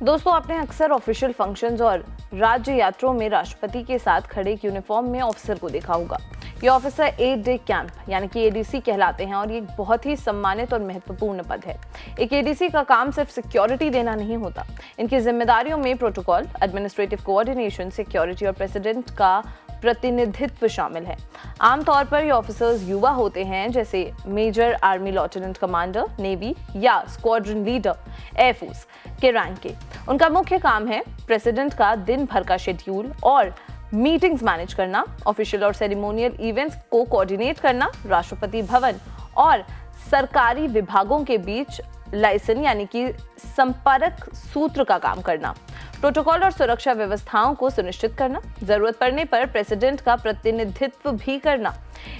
दोस्तों, आपने अक्सर ऑफिशियल फंक्शंस और राज्य यात्राओं में राष्ट्रपति के साथ खड़े एक यूनिफॉर्म में ऑफिसर को देखा होगा। ये ऑफिसर 8 डे कैंप यानी कि एडीसी कहलाते हैं और ये एक बहुत ही सम्मानित और महत्वपूर्ण पद है। एक एडीसी का काम सिर्फ सिक्योरिटी देना नहीं होता। इनकी जिम्मेदारियों में प्रोटोकॉल, एडमिनिस्ट्रेटिव कोऑर्डिनेशन, सिक्योरिटी और प्रेसिडेंट का प्रतिनिधित्व शामिल है। आमतौर पर ये ऑफिसर्स युवा होते हैं, जैसे major, army lieutenant commander, navy या स्क्वाड्रन लीडर एयरफोर्स के रैंक के। उनका मुख्य काम है प्रेसिडेंट का दिन भर का शेड्यूल और मीटिंग्स मैनेज करना, ऑफिशियल और सेरेमोनियल इवेंट्स को कोऑर्डिनेट करना, राष्ट्रपति भवन और सरकारी विभागों के बीच लाइसन यानी कि संपर्क सूत्र का काम करना, प्रोटोकॉल और सुरक्षा व्यवस्थाओं को सुनिश्चित करना, जरूरत पड़ने पर प्रेसिडेंट का प्रतिनिधित्व भी करना।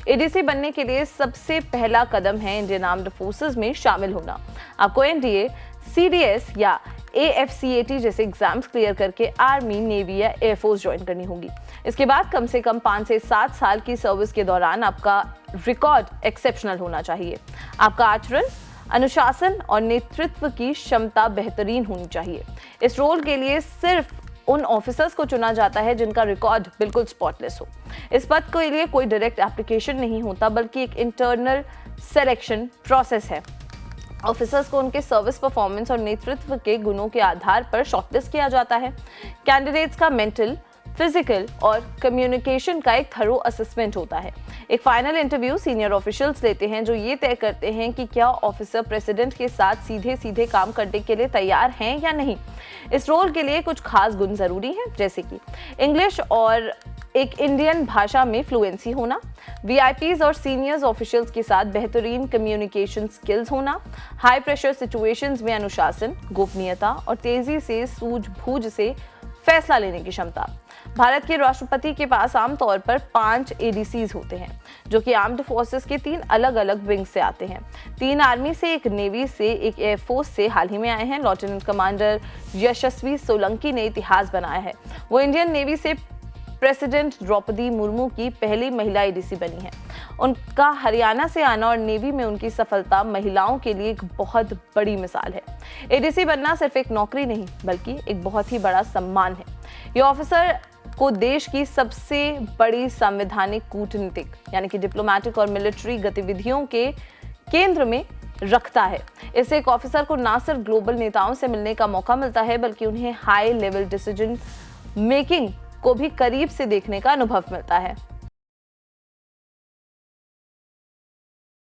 एडीसी बनने के लिए सबसे पहला कदम है इंडियन आर्म्ड फोर्सेस में शामिल होना। आपको एनडीए, सीडीएस या AFCAT जैसे एग्जाम्स क्लियर करके आर्मी, नेवी या एयरफोर्स ज्वाइन करनी होगी। इसके बाद कम से कम 5 से 7 साल की सर्विस के दौरान आपका रिकॉर्ड एक्सेप्शनल होना चाहिए। आपका आचरण, अनुशासन और नेतृत्व की क्षमता बेहतरीन होनी चाहिए। इस रोल के लिए सिर्फ उन ऑफिसर्स को चुना जाता है जिनका रिकॉर्ड बिल्कुल स्पॉटलेस हो। इस पद के लिए कोई डायरेक्ट एप्लीकेशन नहीं होता, बल्कि एक इंटरनल सिलेक्शन प्रोसेस है। ऑफिसर्स को उनके सर्विस परफॉर्मेंस और नेतृत्व के गुणों के आधार पर शॉर्टलिस्ट किया जाता है। कैंडिडेट्स का मेंटल, फिजिकल और कम्युनिकेशन का एक थरो असेसमेंट होता है। एक फाइनल इंटरव्यू सीनियर ऑफिशियल्स लेते हैं, जो ये तय करते हैं कि क्या ऑफिसर प्रेसिडेंट के साथ सीधे सीधे काम करने के लिए तैयार हैं या नहीं। इस रोल के लिए कुछ खास गुण जरूरी हैं, जैसे कि इंग्लिश और एक इंडियन भाषा में फ्लुएंसी होना, वीआईपीज और सीनियर्स ऑफिशियल्स के साथ बेहतरीन कम्युनिकेशन स्किल्स होना, हाई प्रेशर सिचुएशंस में अनुशासन, गोपनीयता और तेजी से सूझबूझ से फैसला लेने की क्षमता। भारत के राष्ट्रपति के पास आमतौर पर 5 एडीसीज होते हैं, जो कि आर्म्ड फोर्सेस के 3 अलग अलग विंग से आते हैं। 3 आर्मी से, 1 नेवी से, 1 एयरफोर्स से हाल ही में आए हैं। लेफ्टिनेंट कमांडर यशस्वी सोलंकी ने इतिहास बनाया है। वो इंडियन नेवी से प्रेसिडेंट द्रौपदी मुर्मू की पहली महिला एडीसी बनी है। उनका हरियाणा से आना और नेवी में उनकी सफलता महिलाओं के लिए एक बहुत बड़ी मिसाल है। एडीसी बनना सिर्फ एक नौकरी नहीं, बल्कि एक बहुत ही बड़ा सम्मान है। ये ऑफिसर को देश की सबसे बड़ी संवैधानिक, कूटनीतिक यानी कि डिप्लोमेटिक और मिलिट्री गतिविधियों के केंद्र में रखता है। इससे एक ऑफिसर को न सिर्फ ग्लोबल नेताओं से मिलने का मौका मिलता है, बल्कि उन्हें हाई लेवल डिसीजन मेकिंग को भी करीब से देखने का अनुभव मिलता है।